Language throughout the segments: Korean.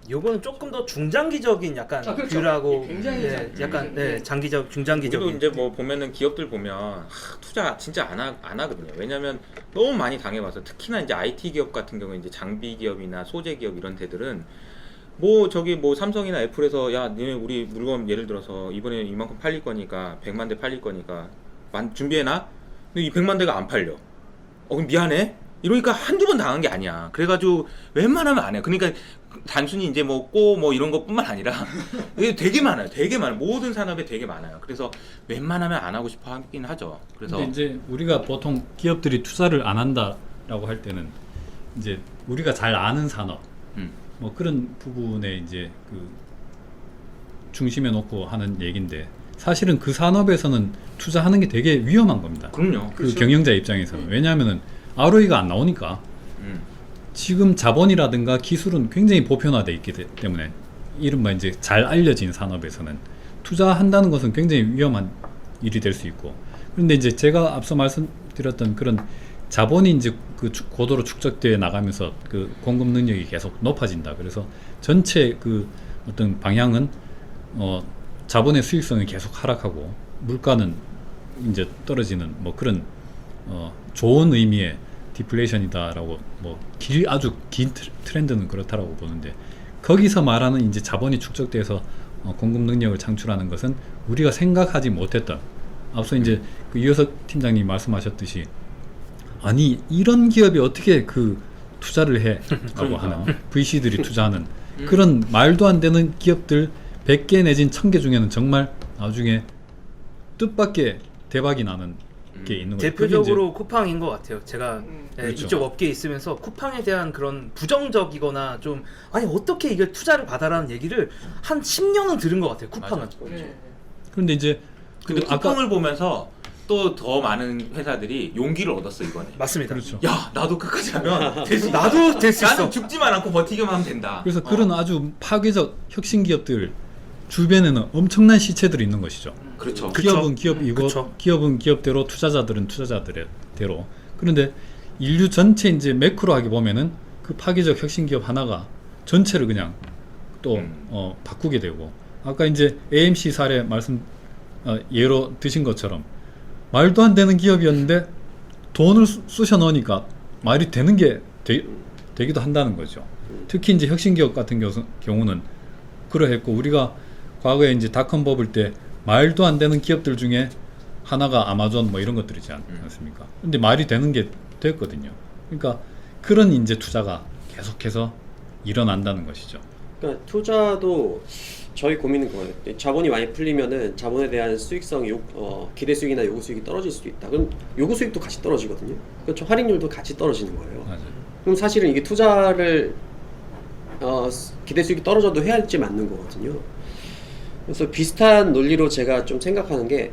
요거는 조금 더 중장기적인 약간 그렇죠. 뷰라고 굉장히 약간 네. 장기적 우리도 중장기적인 이제 뭐 보면은 기업들 보면 투자 진짜 안 하거든요. 왜냐면 너무 많이 당해봐서 특히나 이제 IT 기업 같은 경우에 이제 장비 기업이나 소재 기업 이런 데들은 뭐 저기 뭐 삼성이나 애플에서 야 너네 우리 물건 예를 들어서 이번에 이만큼 팔릴 거니까 100만 대 팔릴 거니까 준비해놔. 근데 이 100만 대가 안 팔려. 그럼 미안해. 이러니까 한두 번 당한 게 아니야. 그래가지고 웬만하면 안 해. 그러니까 단순히 이제 뭐 이런 것뿐만 아니라 이게 되게 많아요. 되게 많아요. 모든 산업에 되게 많아요. 그래서 웬만하면 안 하고 싶어 하긴 하죠. 그래서 근데 이제 우리가 보통 기업들이 투자를 안 한다라고 할 때는 이제 우리가 잘 아는 산업 뭐 그런 부분에 이제 그 중심에 놓고 하는 얘기인데 사실은 그 산업에서는 투자하는 게 되게 위험한 겁니다. 그럼요. 그 그렇죠. 경영자 입장에서는. 왜냐하면은 ROE가 안 나오니까 지금 자본이라든가 기술은 굉장히 보편화되어 있기 때문에 이른바 이제 잘 알려진 산업에서는 투자한다는 것은 굉장히 위험한 일이 될 수 있고, 그런데 이제 제가 앞서 말씀드렸던 그런 자본이 이제 그 고도로 축적되어 나가면서 그 공급 능력이 계속 높아진다. 그래서 전체 그 어떤 방향은 자본의 수익성이 계속 하락하고 물가는 이제 떨어지는 뭐 그런 좋은 의미의 디플레이션이다라고 뭐 아주 긴 트렌드는 그렇다라고 보는데, 거기서 말하는 이제 자본이 축적돼서 공급 능력을 창출하는 것은 우리가 생각하지 못했던, 앞서 이제 그 이효석 팀장님 말씀하셨듯이 아니 이런 기업이 어떻게 그 투자를 해라고 그러니까. 하는 VC들이 투자하는 그런 말도 안 되는 기업들 100개 내진 1000개 중에는 정말 나중에 뜻밖의 대박이 나는 게 있는 거죠. 대표적으로 쿠팡인 것 같아요. 제가 그렇죠. 이쪽 업계에 있으면서 쿠팡에 대한 그런 부정적이거나 좀 아니 어떻게 이게 투자를 받아라는 얘기를 한 10년은 들은 것 같아요. 쿠팡은. 네. 그런데 이제 근데 그 아까 쿠팡을 보면서 또 더 많은 회사들이 용기를 얻었어 이번에. 맞습니다. 그렇죠. 야 나도 끝까지 하면 될 수 있다. 나도 될 수 있어. 나는 죽지만 않고 버티기만 하면 된다. 그래서 그런 아주 파괴적 혁신 기업들 주변에는 엄청난 시체들이 있는 것이죠. 그렇죠. 기업은 기업이고 그쵸. 기업은 기업대로 투자자들은 투자자들대로. 그런데 인류 전체 이제 매크로하게 보면은 그 파괴적 혁신 기업 하나가 전체를 그냥 또 바꾸게 되고, 아까 이제 AMC 사례 말씀 예로 드신 것처럼 말도 안 되는 기업이었는데 돈을 쑤셔 넣으니까 말이 되는 게 되기도 한다는 거죠. 특히 이제 혁신 기업 같은 경우는 그러했고, 우리가 과거에 이제 닷컴 버블 때 말도 안 되는 기업들 중에 하나가 아마존 뭐 이런 것들이지 않습니까? 근데 말이 되는 게 됐거든요. 그러니까 그런 이제 투자가 계속해서 일어난다는 것이죠. 그러니까 투자도 저희 고민은 그거예요. 자본이 많이 풀리면은 자본에 대한 수익성, 기대 수익이나 요구 수익이 떨어질 수도 있다. 그럼 요구 수익도 같이 떨어지거든요. 그렇죠. 할인율도 같이 떨어지는 거예요. 맞아요. 그럼 사실은 이게 투자를 기대 수익이 떨어져도 해야 할지 맞는 거거든요. 그래서 비슷한 논리로 제가 좀 생각하는 게,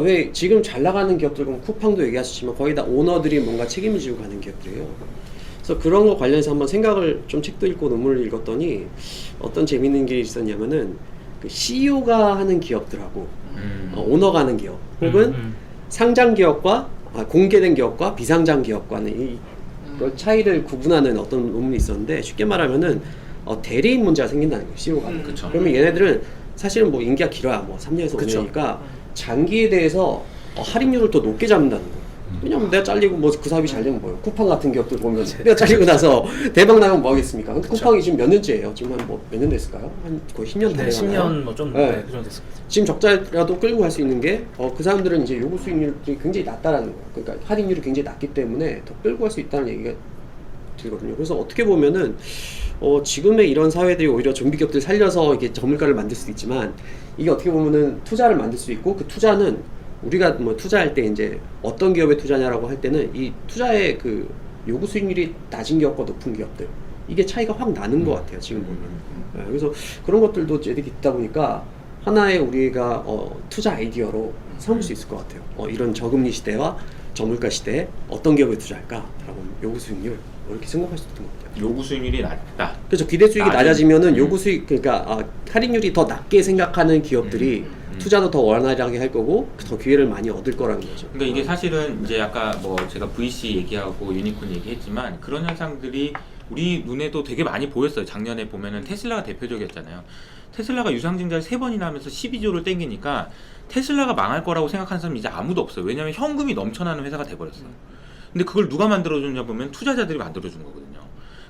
왜 지금 잘 나가는 기업들, 그럼 쿠팡도 얘기하셨지만 거의 다 오너들이 뭔가 책임을 지고 가는 기업들이에요. 그래서 그런 거 관련해서 한번 생각을 좀, 책도 읽고 논문을 읽었더니 어떤 재밌는 게 있었냐면은 그 CEO가 하는 기업들하고 오너가 하는 기업, 혹은 상장 기업과 공개된 기업과 비상장 기업과는 이걸 차이를 구분하는 어떤 논문이 있었는데, 쉽게 말하면은 대리인 문제가 생긴다는 거예요. CEO가. 그쵸. 그러면 얘네들은 사실은 뭐 임기가 길어야 뭐 3년에서 그쵸. 5년이니까 장기에 대해서 할인율을 더 높게 잡는다는 거예요. 왜냐면 내가 잘리고 뭐 그 사업이 잘 되면 뭐예요. 쿠팡 같은 기업들 보면 내가 잘리고 나서 대박 나면 뭐 하겠습니까? 근데 쿠팡이 지금 몇 년째예요? 지금 한 뭐 몇 년 됐을까요? 한 거의 10년 다 네, 돼가나요? 10년 뭐좀 네. 그 정도 됐습니다. 지금 적자라도 끌고 갈 수 있는 게 그 사람들은 이제 요구 수익률이 굉장히 낮다라는 거예요. 그러니까 할인율이 굉장히 낮기 때문에 더 끌고 갈 수 있다는 얘기가 들거든요. 그래서 어떻게 보면은 지금의 이런 사회들이 오히려 좀비 기업들 살려서 이게 저물가를 만들 수도 있지만, 이게 어떻게 보면은 투자를 만들 수 있고, 그 투자는 우리가 뭐 투자할 때 이제 어떤 기업에 투자냐라고 할 때는 이 투자의 그 요구 수익률이 낮은 기업과 높은 기업들, 이게 차이가 확 나는 것 같아요 지금 보면. 네, 그래서 그런 것들도 애들이 있다 보니까 하나의 우리가 투자 아이디어로 삼을 수 있을 것 같아요. 이런 저금리 시대와 저물가 시대에 어떤 기업에 투자할까라고 요구 수익률 이렇게 생각할 수 있는 것 같아요. 요구 수익률이 낮다. 그렇죠. 기대 수익이 낮은- 낮아지면은 요구 수익, 그러니까 할인율이 더 낮게 생각하는 기업들이 투자도 더 원활하게 할 거고 더 기회를 많이 얻을 거라는 거죠. 그러니까 이게 사실은 이제 아까 뭐 제가 VC 얘기하고 유니콘 얘기했지만 그런 현상들이 우리 눈에도 되게 많이 보였어요. 작년에 보면은 테슬라가 대표적이었잖아요. 테슬라가 유상증자를 3번이나 하면서 12조를 땡기니까 테슬라가 망할 거라고 생각하는 사람이 이제 아무도 없어요. 왜냐면 현금이 넘쳐나는 회사가 돼버렸어요. 근데 그걸 누가 만들어줬냐 보면 투자자들이 만들어준 거거든요.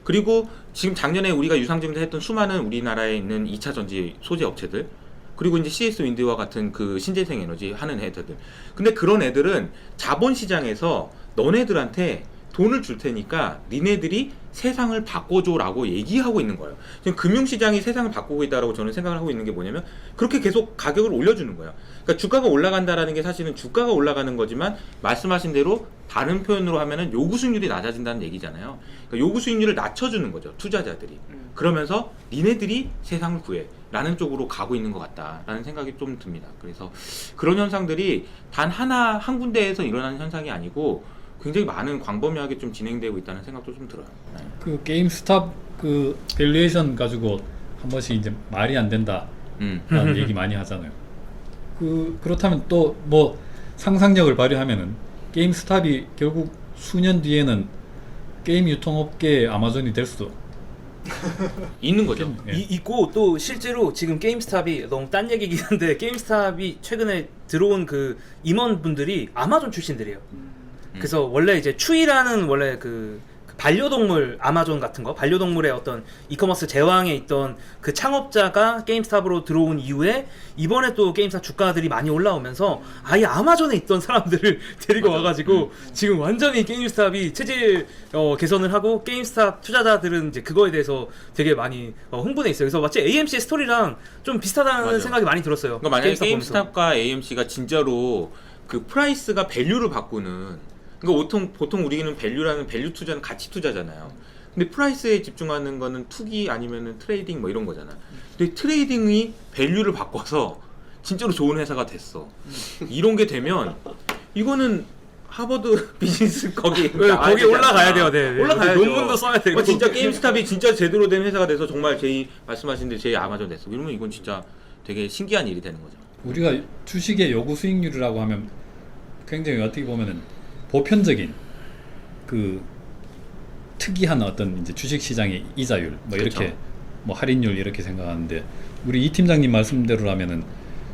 그리고 지금 작년에 우리가 유상증자 했던 수많은 우리나라에 있는 2차 전지 소재 업체들, 그리고 이제 CS 윈드와 같은 그 신재생 에너지 하는 애들들. 근데 그런 애들은 자본시장에서 너네들한테 돈을 줄 테니까 니네들이 세상을 바꿔줘라고 얘기하고 있는 거예요. 지금 금융시장이 세상을 바꾸고 있다라고 저는 생각을 하고 있는 게 뭐냐면 그렇게 계속 가격을 올려주는 거예요. 그러니까 주가가 올라간다라는 게 사실은 주가가 올라가는 거지만 말씀하신 대로 다른 표현으로 하면은 요구 수익률이 낮아진다는 얘기잖아요. 그러니까 요구 수익률을 낮춰주는 거죠, 투자자들이. 그러면서 니네들이 세상을 구해 라는 쪽으로 가고 있는 것 같다라는 생각이 좀 듭니다. 그래서 그런 현상들이 단 한 군데에서 일어나는 현상이 아니고 굉장히 많은 광범위하게 좀 진행되고 있다는 생각도 좀 들어요. 네. 그 게임스탑 그 밸류에이션 가지고 한 번씩 이제 말이 안 된다라는 얘기 많이 하잖아요. 그렇다면 또 뭐 상상력을 발휘하면은 게임스탑이 결국 수년 뒤에는 게임 유통업계의 아마존이 될 수도 있는 거죠. 예. 있고 또 실제로 지금 게임스탑이 너무 딴 얘기긴 한데 게임스탑이 최근에 들어온 그 임원분들이 아마존 출신들이에요. 그래서 원래 이제 추이라는 원래 그 반려동물 아마존 같은 거 반려동물의 어떤 이커머스 제왕에 있던 그 창업자가 게임스탑으로 들어온 이후에 이번에 또 게임스탑 주가들이 많이 올라오면서 아예 아마존에 있던 사람들을 데리고 와가지고 지금 완전히 게임스탑이 체질 개선을 하고 게임스탑 투자자들은 이제 그거에 대해서 되게 많이 흥분해 있어요. 그래서 마치 AMC의 스토리랑 좀 비슷하다는 맞아. 생각이 많이 들었어요. 그러니까 만약에 게임스탑 보면서. 게임스탑과 AMC가 진짜로 그 프라이스가 밸류를 바꾸는, 그러니까 보통 우리는 밸류 투자는 가치 투자잖아요. 근데 프라이스에 집중하는 거는 투기 아니면은 트레이딩 뭐 이런 거잖아. 근데 트레이딩이 밸류를 바꿔서 진짜로 좋은 회사가 됐어. 이런 게 되면 이거는 하버드 비즈니스 거기 거기 올라가야 돼요. 네. 올라가야죠. 논문도 써야 되고. 진짜 게임스탑이 진짜 제대로 된 회사가 돼서 정말 말씀하신 대로 제 아마존 됐어. 이러면 이건 진짜 되게 신기한 일이 되는 거죠. 우리가 주식의 요구 수익률이라고 하면 굉장히 어떻게 보면은 보편적인 그 특이한 어떤 이제 주식 시장의 이자율 뭐 이렇게 그렇죠. 뭐 할인율 이렇게 생각하는데 우리 이 팀장님 말씀대로라면은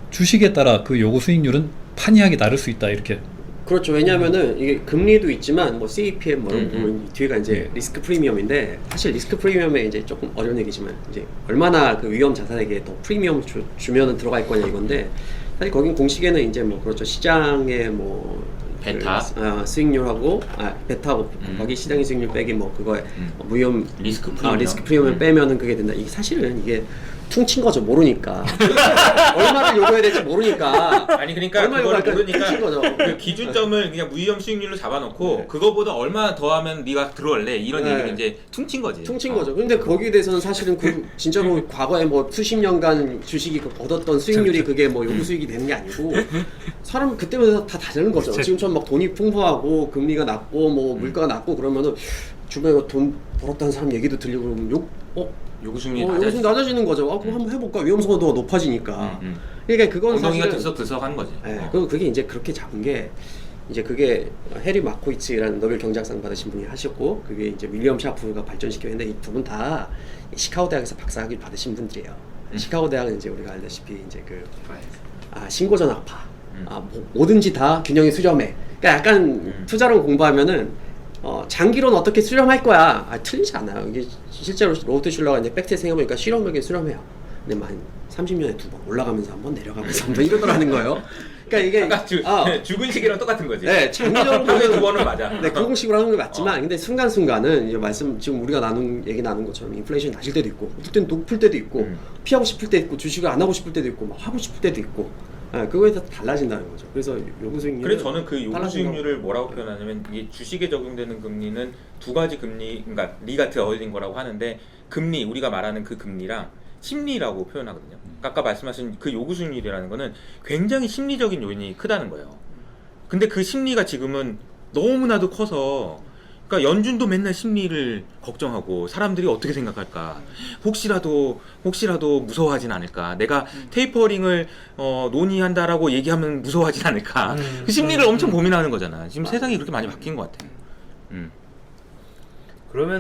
주식에 따라 그 요구 수익률은 판이하게 다를 수 있다 이렇게. 그렇죠. 왜냐하면은 이게 금리도 있지만 뭐 CPM 뭐 이런 부분 뒤에가 이제 네. 리스크 프리미엄인데 사실 리스크 프리미엄에 이제 조금 어려운 얘기지만 이제 얼마나 그 위험 자산에게 더 프리미엄 주면은 들어갈 거냐 이건데 사실 거긴 공식에는 이제 뭐 그렇죠. 시장의 뭐 베타 수익률하고 베타하고 거기 시장의 수익률 빼기 뭐 그거에 무위험 리스크 프리미엄. 리스크 프리미엄을 빼면은 그게 된다. 이게 사실은 이게 퉁친 거죠. 모르니까 얼마를 요구해야 될지 모르니까. 아니 그러니까 얼마 그걸 요구할까 모르니까 퉁친 거죠. 그 기준점을 그냥 무위험 수익률로 잡아놓고 네. 그거보다 얼마 더 하면 네가 들어올래 이런 네. 얘기를 이제 퉁친 거지. 퉁친 거죠. 근데 거기에 대해서는 사실은 그 진짜로 과거에 뭐 수십 년간 주식이 얻었던 수익률이 그게 뭐 요구 수익이 되는 게 아니고 사람 그때마다 다 다르는 거죠. 지금처럼 막 돈이 풍부하고 금리가 낮고 뭐 물가가 낮고 그러면은 주변에 돈 벌었다는 사람 얘기도 들리고 그러면 요구 수익률이 요즘 낮아지는 거죠. 그럼 한번 해볼까? 위험성도 더 높아지니까. 그러니까 그건 엉덩이가 사실은 들썩들썩한 거지. 네, 그게 이제 그렇게 잡은 게 이제 그게 해리 마코이츠라는 노벨 경제학상 받으신 분이 하셨고 그게 이제 윌리엄 샤프가 발전시켜 했는데 이 두 분 다 시카고 대학에서 박사학위 받으신 분들이에요. 시카고 대학은 이제 우리가 알다시피 이제 그 신고전학파, 뭐든지 다 균형이 수렴해. 그러니까 약간 투자론 공부하면은 장기로는 어떻게 수렴할 거야? 틀리지 않아요. 이게 실제로 로버트 슐러가 이제 팩트에 생각해보니까 실험력이 수렴해요. 근데 만 30년에 2번 올라가면서 한번 내려가면서 한번 이러더라는 거예요. 그러니까 이게 아까 죽은 시기랑 똑같은 거지. 네, 장기적으로 하루에 2번은 맞아. 네, 그 공식으로 하는 게 맞지만 근데 순간순간은 이제 지금 우리가 얘기 나눈 것처럼 인플레이션이 낮을 때도 있고 어떨 때는 높을 때도 있고 피하고 싶을 때 있고 주식을 안 하고 싶을 때도 있고 막 하고 싶을 때도 있고 그거에 따라 달라진다는 거죠. 그래서 요구 수익률 그래서 저는 그 요구 수익률을 뭐라고 표현하냐면 이게 주식에 적용되는 금리는 두 가지 금리, 그러니까 리가 어울린 거라고 하는데 금리, 우리가 말하는 그 금리랑 심리라고 표현하거든요. 그러니까 아까 말씀하신 그 요구 수익률이라는 거는 굉장히 심리적인 요인이 크다는 거예요. 근데 그 심리가 지금은 너무나도 커서 그러니까 연준도 맨날 심리를 걱정하고 사람들이 어떻게 생각할까, 혹시라도 무서워하진 않을까, 내가 테이퍼링을 논의한다라고 얘기하면 무서워하진 않을까, 그 심리를 엄청 고민하는 거잖아. 지금 세상이 그렇게 많이 바뀐 것 같아. 그러면은